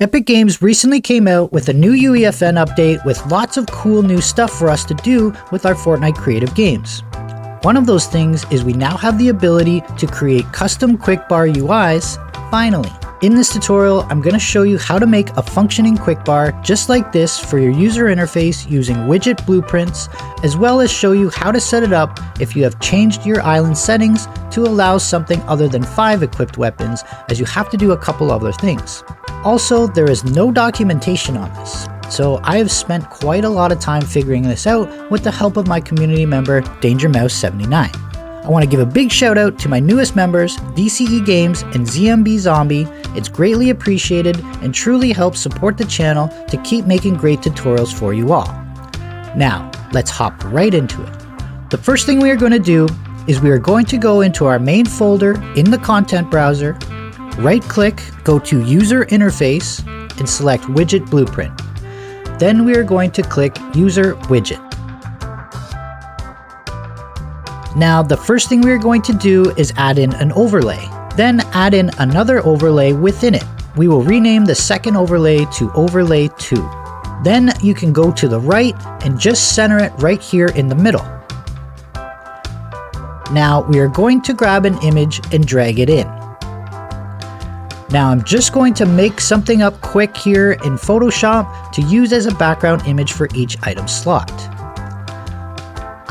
Epic Games recently came out with a new UEFN update with lots of cool new stuff for us to do with our Fortnite creative games. One of those things is we now have the ability to create custom Quickbar UIs, finally. In this tutorial, I'm going to show you how to make a functioning Quickbar just like this for your user interface using widget blueprints, as well as show you how to set it up if you have changed your island settings to allow something other than 5 equipped weapons, as you have to do a couple other things. Also, there is no documentation on this, so I have spent quite a lot of time figuring this out with the help of my community member DangerMouse79. I want to give a big shout out to my newest members, DCE Games and ZMB Zombie. It's greatly appreciated and truly helps support the channel to keep making great tutorials for you all. Now, let's hop right into it. The first thing we are going to do is we are going to go into our main folder in the content browser, right-click, go to User Interface, and select Widget Blueprint. Then we are going to click User Widget. Now, the first thing we are going to do is add in an overlay. Then add in another overlay within it. We will rename the second overlay to Overlay 2. Then you can go to the right and just center it right here in the middle. Now we are going to grab an image and drag it in. Now I'm just going to make something up quick here in Photoshop to use as a background image for each item slot.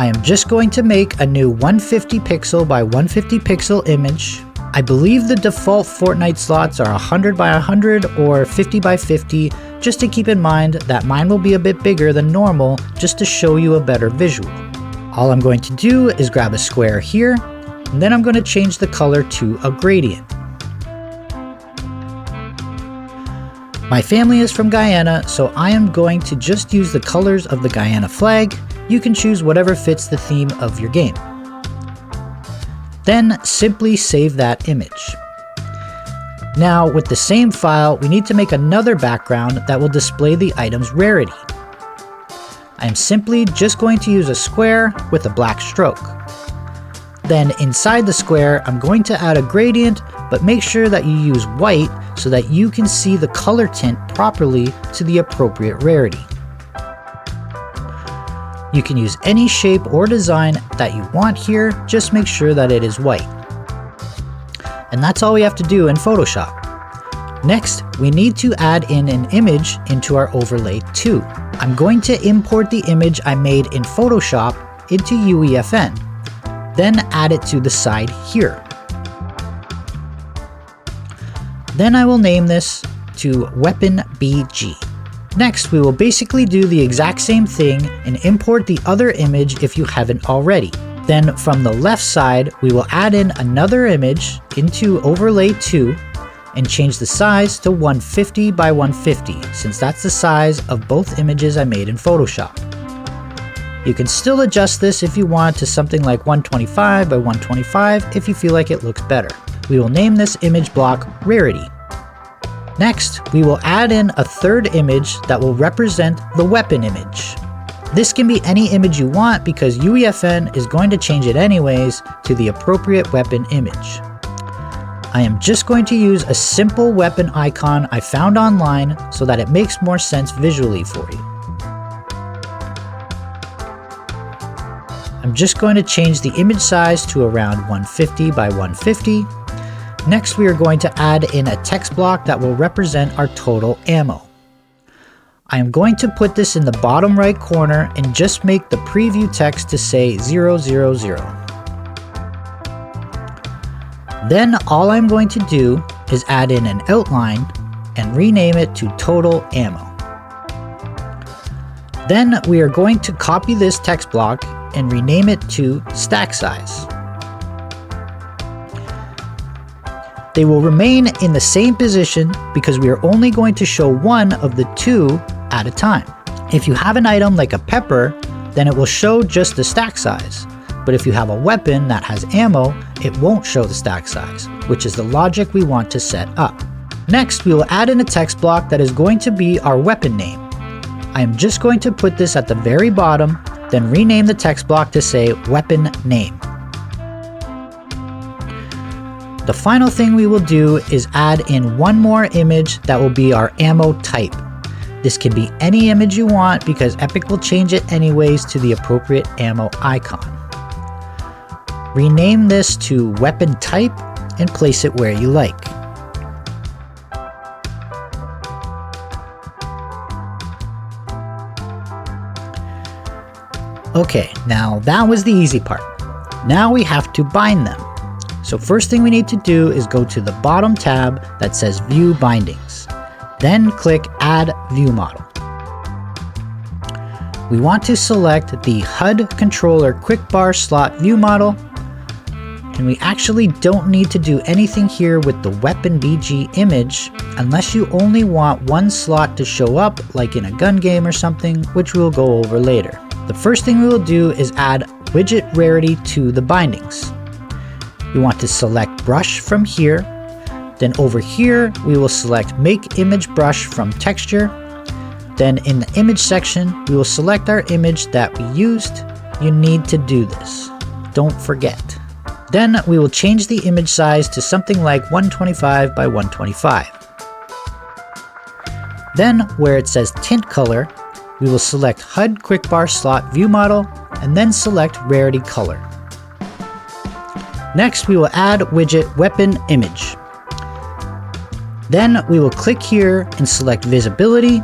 I am just going to make a new 150 pixel by 150 pixel image. I believe the default Fortnite slots are 100 by 100 or 50 by 50, just to keep in mind that mine will be a bit bigger than normal just to show you a better visual. All I'm going to do is grab a square here, and then I'm going to change the color to a gradient. My family is from Guyana, so I am going to just use the colors of the Guyana flag. You can choose whatever fits the theme of your game. Then simply save that image. Now with the same file, we need to make another background that will display the item's rarity. I am simply just going to use a square with a black stroke. Then inside the square, I'm going to add a gradient, but make sure that you use white so that you can see the color tint properly to the appropriate rarity. You can use any shape or design that you want here, just make sure that it is white. And that's all we have to do in Photoshop. Next, we need to add in an image into our Overlay 2. I'm going to import the image I made in Photoshop into UEFN, then add it to the side here. Then I will name this to Weapon BG. Next, we will basically do the exact same thing and import the other image if you haven't already. Then from the left side, we will add in another image into Overlay 2 and change the size to 150 by 150, since that's the size of both images I made in Photoshop. You can still adjust this if you want to something like 125 by 125 if you feel like it looks better. We will name this image block Rarity. Next, we will add in a third image that will represent the weapon image. This can be any image you want because UEFN is going to change it anyways to the appropriate weapon image. I am just going to use a simple weapon icon I found online so that it makes more sense visually for you. I'm just going to change the image size to around 150 by 150. Next, we are going to add in a text block that will represent our total ammo. I am going to put this in the bottom right corner and just make the preview text to say 000. Then all I'm going to do is add in an outline and rename it to Total Ammo. Then we are going to copy this text block and rename it to Stack Size. They will remain in the same position because we are only going to show one of the two at a time. If you have an item like a pepper, then it will show just the stack size. But if you have a weapon that has ammo, it won't show the stack size, which is the logic we want to set up. Next, we will add in a text block that is going to be our weapon name. I am just going to put this at the very bottom, then rename the text block to say Weapon Name. The final thing we will do is add in one more image that will be our ammo type. This can be any image you want because Epic will change it anyways to the appropriate ammo icon. Rename this to weapon type and place it where you like. Okay, now that was the easy part. Now we have to bind them. So first thing we need to do is go to the bottom tab that says View Bindings. Then click Add View Model. We want to select the HUD Controller Quickbar Slot View Model. And we actually don't need to do anything here with the Weapon BG image unless you only want one slot to show up, like in a gun game or something, which we'll go over later. The first thing we will do is add widget rarity to the bindings. We want to select brush from here. Then over here, we will select make image brush from texture. Then in the image section, we will select our image that we used. You need to do this. Don't forget. Then we will change the image size to something like 125 by 125. Then where it says tint color, we will select HUD Quickbar Slot View Model and then select Rarity Color. Next, we will add widget Weapon Image. Then we will click here and select Visibility,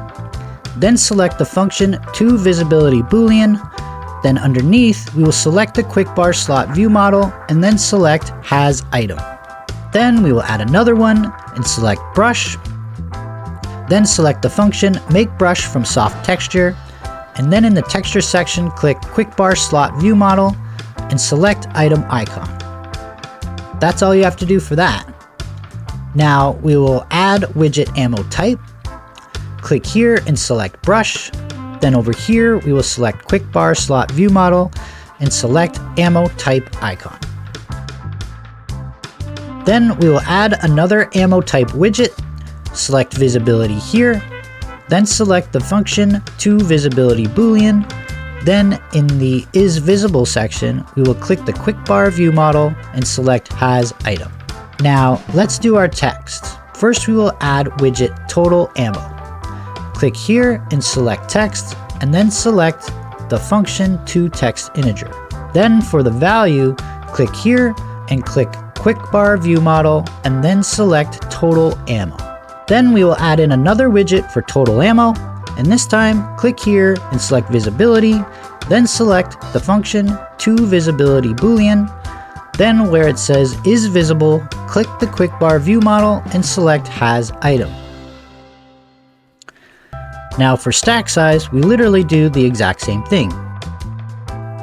then select the function toVisibilityBoolean. Then underneath, we will select the Quickbar Slot View Model and then select Has Item. Then we will add another one and select Brush. Then select the function Make Brush from Soft Texture. And then in the Texture section, click Quickbar Slot View Model and select Item Icon. That's all you have to do for that. Now we will add widget ammo type. Click here and select Brush. Then over here, we will select Quickbar Slot View Model and select Ammo Type Icon. Then we will add another Ammo Type widget, select Visibility here, then select the function toVisibilityBoolean. Then in the Is Visible section, we will click the Quickbar View Model and select Has Item. Now let's do our text. First we will add widget Total Ammo. Click here and select text, and then select the function toTextInteger. Then for the value, click here and click Quickbar View Model and then select Total Ammo. Then we will add in another widget for Total Ammo, and this time click here and select Visibility, then select the function toVisibilityBoolean. Then where it says Is Visible, click the Quickbar View Model and select Has Item. Now for stack size, we literally do the exact same thing.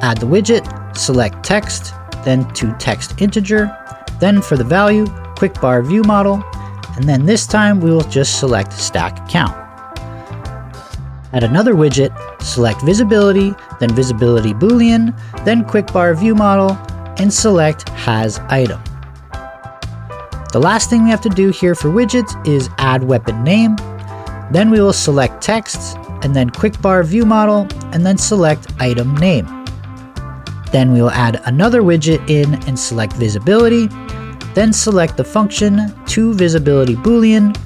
Add the widget, select text, then toTextInteger, then for the value, Quickbar View Model, and then this time we will just select stack count. Add another widget, select Visibility, then Visibility Boolean, then Quickbar View Model, and select Has Item. The last thing we have to do here for widgets is add weapon name. Then we will select text, and then Quickbar View Model, and then select Item Name. Then we will add another widget in and select Visibility, then select the function toVisibilityBoolean,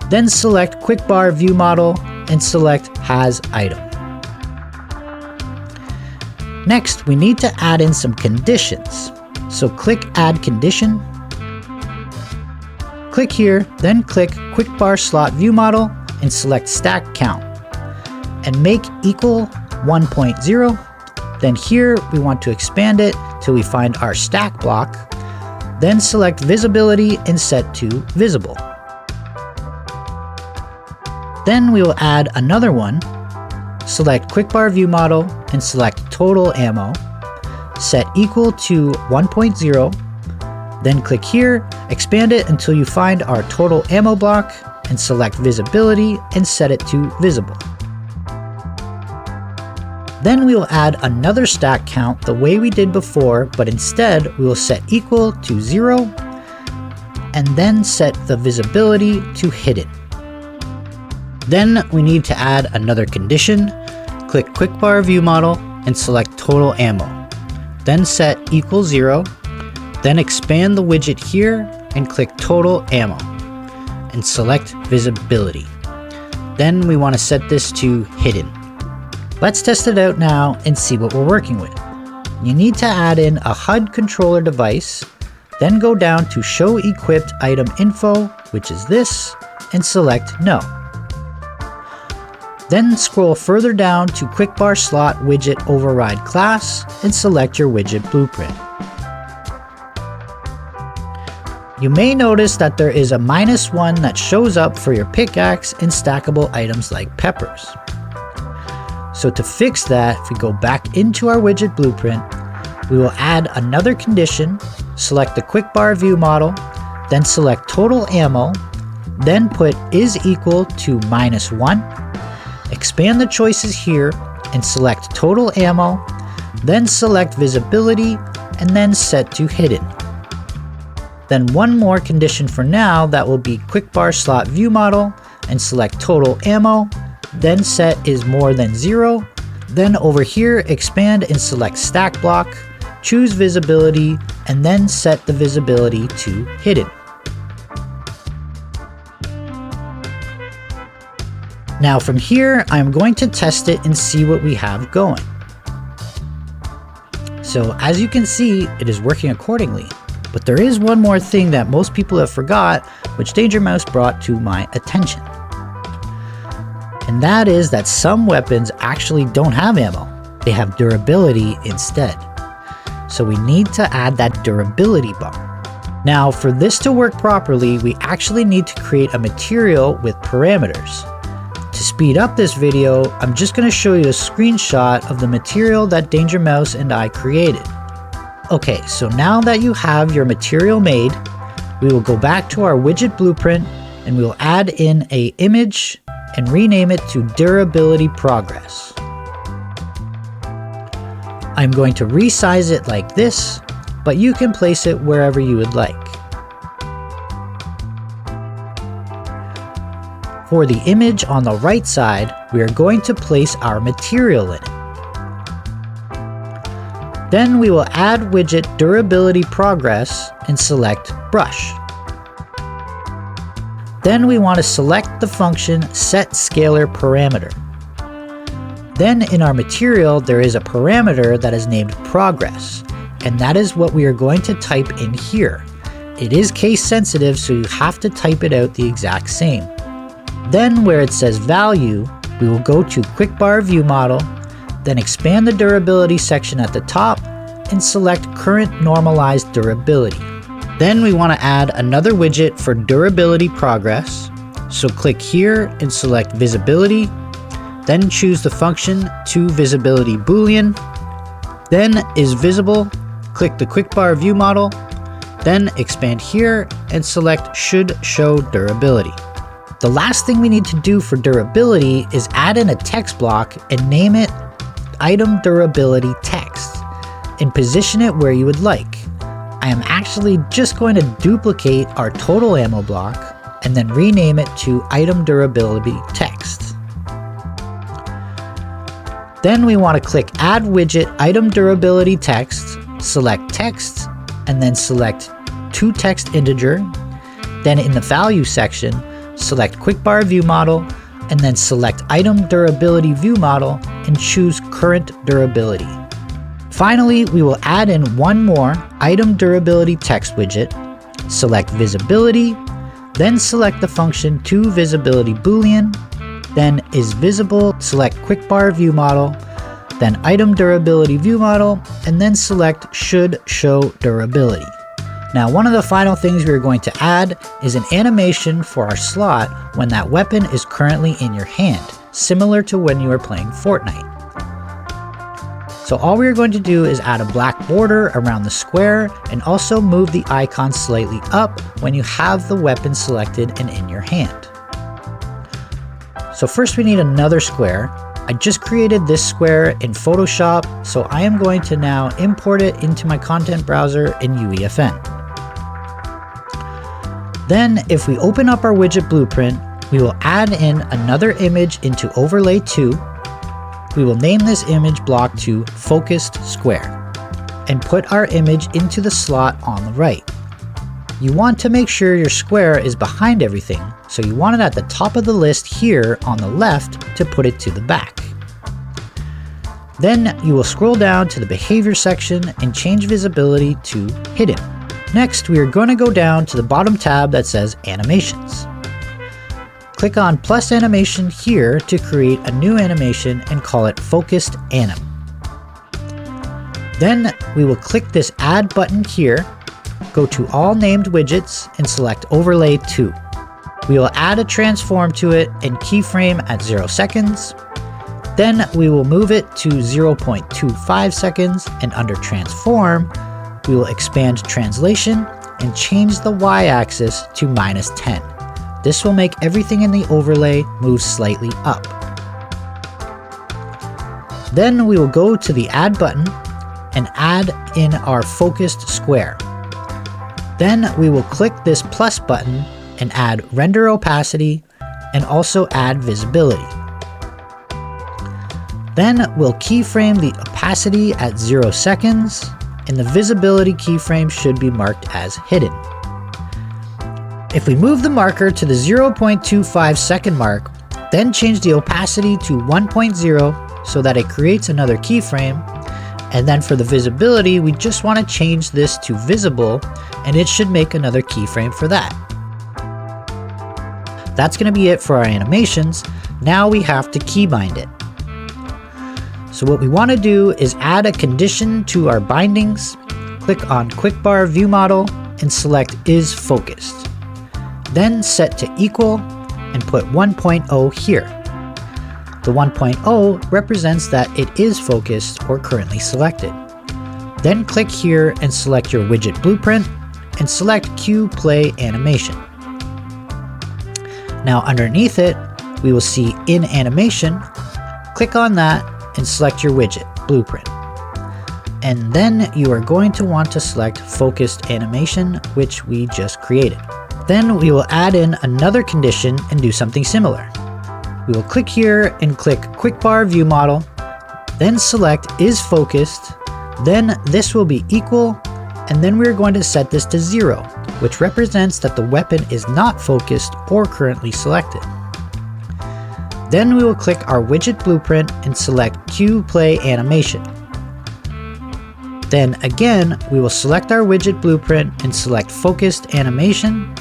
then select Quickbar View Model, and select Has Item. Next, we need to add in some conditions. So click Add Condition. Click here, then click Quickbar Slot View Model, and select stack count and make equal 1.0. Then here we want to expand it till we find our stack block. Then select Visibility and set to Visible. Then we will add another one. Select Quickbar View Model and select Total Ammo. Set equal to 1.0. Then click here, expand it until you find our total ammo block, and select Visibility and set it to Visible. Then we will add another stack count the way we did before, but instead we will set equal to 0 and then set the visibility to hidden. Then we need to add another condition. Click Quickbar View Model and select Total Ammo. Then set equal 0. Then expand the widget here and click Total Ammo and select Visibility. Then we want to set this to Hidden. Let's test it out now and see what we're working with. You need to add in a HUD controller device, then go down to Show Equipped Item Info, which is this, and select No. Then scroll further down to Quickbar Slot Widget Override Class and select your widget blueprint. You may notice that there is a -1 that shows up for your pickaxe and stackable items like peppers. So to fix that, if we go back into our widget blueprint, we will add another condition, select the Quickbar view model, then select Total Ammo, then put is equal to -1, expand the choices here and select Total Ammo, then select Visibility and then set to Hidden. Then one more condition for now, that will be Quickbar Slot View Model and select Total Ammo, then set is more than 0, then over here expand and select Stack Block, choose Visibility and then set the visibility to Hidden. Now from here, I'm going to test it and see what we have going. So as you can see, it is working accordingly. But there is one more thing that most people have forgot, which Danger Mouse brought to my attention. And that is that some weapons actually don't have ammo. They have durability instead. So we need to add that durability bar. Now for this to work properly, we actually need to create a material with parameters. To speed up this video, I'm just going to show you a screenshot of the material that Danger Mouse and I created. Okay, so now that you have your material made, we will go back to our widget blueprint and we will add in an image and rename it to Durability Progress. I'm going to resize it like this, but you can place it wherever you would like. For the image on the right side, we are going to place our material in it. Then we will add widget Durability Progress and select Brush. Then we want to select the function Set Scalar Parameter. Then in our material, there is a parameter that is named Progress, and that is what we are going to type in here. It is case sensitive, so you have to type it out the exact same. Then where it says Value, we will go to Quickbar View Model, then expand the durability section at the top and select Current Normalized Durability. Then we want to add another widget for Durability Progress, so click here and select Visibility, then choose the function toVisibility Boolean, then is visible, click the Quickbar View Model, then expand here and select Should Show Durability. The last thing we need to do for durability is add in a text block and name it Item Durability Text and position it where you would like. I am actually just going to duplicate our total ammo block and then rename it to Item Durability Text. Then we want to click Add Widget Item Durability Text, select Text, and then select toText Integer. Then in the Value section, select Quickbar View Model, and then select Item Durability View Model and choose Current Durability. Finally, we will add in one more Item Durability Text widget, select Visibility, then select the function toVisibility Boolean, then is visible, select Quickbar View Model, then Item Durability View Model, and then select Should Show Durability. Now, one of the final things we are going to add is an animation for our slot when that weapon is currently in your hand, similar to when you are playing Fortnite. So all we are going to do is add a black border around the square and also move the icon slightly up when you have the weapon selected and in your hand. So first we need another square. I just created this square in Photoshop, so I am going to now import it into my content browser in UEFN. Then if we open up our widget blueprint, we will add in another image into Overlay 2. We will name this image block to Focused Square and put our image into the slot on the right. You want to make sure your square is behind everything, so you want it at the top of the list here on the left to put it to the back. Then you will scroll down to the behavior section and change visibility to hidden. Next, we are going to go down to the bottom tab that says animations. Click on plus animation here to create a new animation and call it focused anim. Then we will click this add button here, go to all named widgets and select overlay 2. We will add a transform to it and keyframe at 0 seconds. Then we will move it to 0.25 seconds, and under transform, we will expand translation and change the y-axis to -10. This will make everything in the overlay move slightly up. Then we will go to the add button and add in our focused square. Then we will click this plus button and add render opacity and also add visibility. Then we'll keyframe the opacity at 0 seconds, and the visibility keyframe should be marked as hidden. If we move the marker to the 0.25 second mark, then change the opacity to 1.0 so that it creates another keyframe, and then for the visibility, we just want to change this to visible, and it should make another keyframe for that. That's going to be it for our animations. Now we have to keybind it. So what we want to do is add a condition to our bindings, click on Quickbar View Model and select Is Focused. Then set to equal and put 1.0 here. The 1.0 represents that it is focused or currently selected. Then click here and select your widget blueprint and select Cue Play Animation. Now underneath it, we will see In Animation. Click on that and select your widget blueprint. And then you are going to want to select Focused Animation, which we just created. Then we will add in another condition and do something similar. We will click here and click Quickbar View Model, then select Is Focused, then this will be equal, and then we're going to set this to 0, which represents that the weapon is not focused or currently selected. Then we will click our widget blueprint and select Cue Play Animation. Then again, we will select our widget blueprint and select Focused Animation.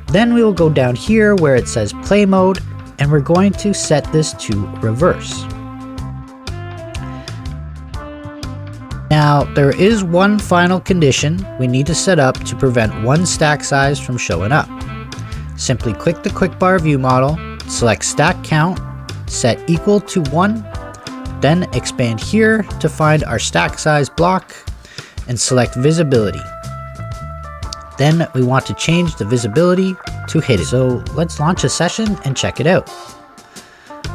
Then we will go down here where it says Play Mode, and we're going to set this to reverse. Now, there is one final condition we need to set up to prevent one stack size from showing up. Simply click the Quickbar View Model, select Stack Count, set equal to 1, then expand here to find our stack size block and select Visibility. Then we want to change the visibility to hidden. So let's launch a session and check it out.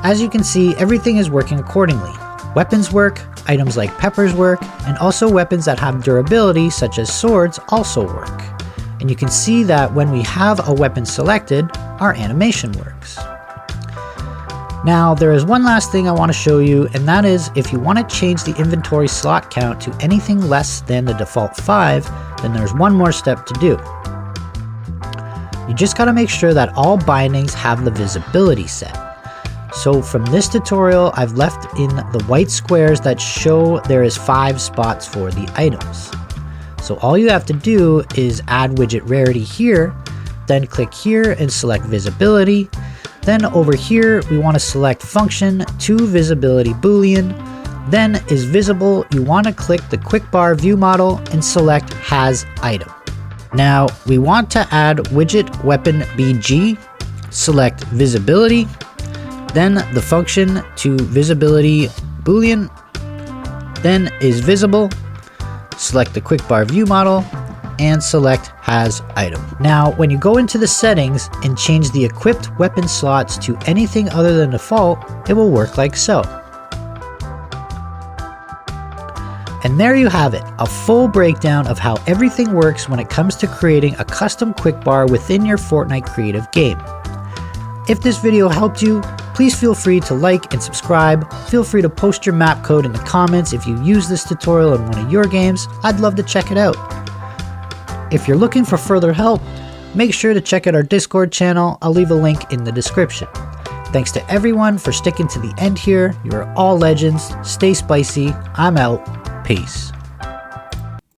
As you can see, everything is working accordingly. Weapons work, items like peppers work, and also weapons that have durability such as swords also work. And you can see that when we have a weapon selected, our animation works. Now, there is one last thing I want to show you, and that is if you want to change the inventory slot count to anything less than the default 5, then there's one more step to do. You just got to make sure that all bindings have the visibility set. So from this tutorial, I've left in the white squares that show there is 5 spots for the items. So all you have to do is add widget rarity here, then click here and select visibility. Then over here, we want to select function to visibility boolean. Then is visible, you want to click the Quickbar View Model and select has item. Now we want to add widget weapon BG, select visibility, then the function to visibility boolean, then is visible, select the Quickbar View Model, and select has item. Now when you go into the settings and change the equipped weapon slots to anything other than default, it will work like so. And there you have it, a full breakdown of how everything works when it comes to creating a custom Quickbar within your Fortnite creative game. If this video helped you, please feel free to like and subscribe. Feel free to post your map code in the comments if you use this tutorial in one of your games. I'd love to check it out. If you're looking for further help, make sure to check out our Discord channel. I'll leave a link in the description. Thanks to everyone for sticking to the end here. You are all legends. Stay spicy. I'm out. Peace.